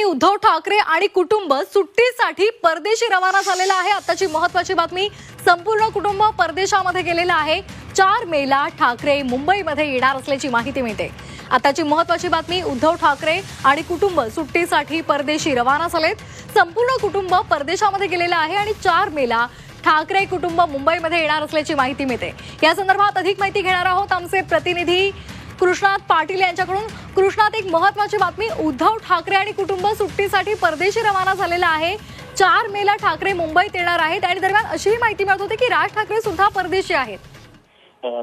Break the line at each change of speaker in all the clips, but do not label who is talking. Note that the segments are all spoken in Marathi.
उद्धव ठाकरे आणि कुटुंब सुट्टीसाठी परदेशी रवाना झालेला आहे। आताची महत्त्वाची बातमी, संपूर्ण कुटुंब परदेशामध्ये गेलेलं आहे। 4 मेला ठाकरे मुंबईमध्ये येणार असल्याची माहिती मिळते। आताची महत्त्वाची बातमी, उद्धव ठाकरे आणि कुटुंब सुट्टीसाठी परदेशी रवाना झालेत। संपूर्ण कुटुंब परदेशामध्ये गेलेलं आहे आणि 4 मेला ठाकरे कुटुंब मुंबईमध्ये येणार असल्याची माहिती मिळते। या संदर्भात अधिक माहिती घेणार आहोत आमचे प्रतिनिधी कृष्णात पाटील यांच्याकडून। कृष्णात, एक महत्त्वाची बातमी, उद्धव ठाकरे आणि कुटुंब सुट्टीसाठी परदेशी रवाना झालेलं आहे। 4 मेला ठाकरे मुंबईत येणार आहेत आणि दरम्यान अशीही माहिती मिळत होती की राज ठाकरे सुद्धा परदेशी आहेत।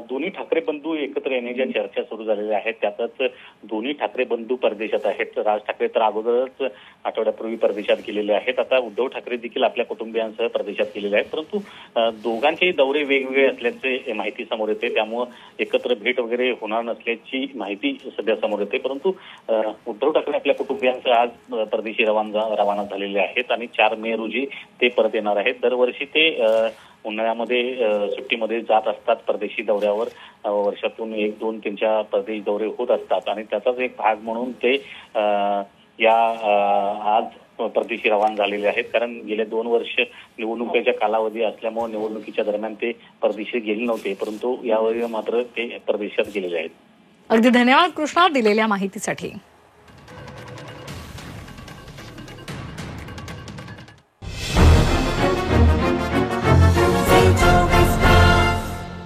दोन्ही ठाकरे बंधू एकत्र येण्याच्या चर्चा सुरू झालेल्या आहेत। त्यातच दोन्ही ठाकरे बंधू परदेशात आहेत। राज ठाकरे तर अगोदरच आठवड्यापूर्वी परदेशात गेलेले आहेत। आता उद्धव ठाकरे देखील आपल्या कुटुंबियांसह परदेशात गेलेले आहेत, परंतु दोघांचे दौरे वेगवेगळे असल्याचे माहिती समोर येते। त्यामुळे एकत्र भेट वगैरे होणार नसल्याची माहिती सध्या समोर येते। परंतु उद्धव ठाकरे आपल्या कुटुंबियांसह आज परदेशी रवाना झालेले आहेत आणि 4 मे रोजी ते परत येणार आहेत। दरवर्षी ते उन्हाळ्यामध्ये सुट्टीमध्ये जात असतात परदेशी दौऱ्यावर। वर्षातून 1-2 त्यांच्या परदेश दौरे होत असतात आणि त्याचाच एक भाग म्हणून ते आज परदेशी रवाना झालेले आहेत। कारण गेल्या 2 वर्ष निवडणुकीच्या कालावधी असल्यामुळे निवडणुकीच्या दरम्यान ते परदेशी गेले नव्हते, परंतु यावेळी मात्र ते परदेशात गेलेले आहेत।
अगदी धन्यवाद कृष्णा दिलेल्या माहितीसाठी।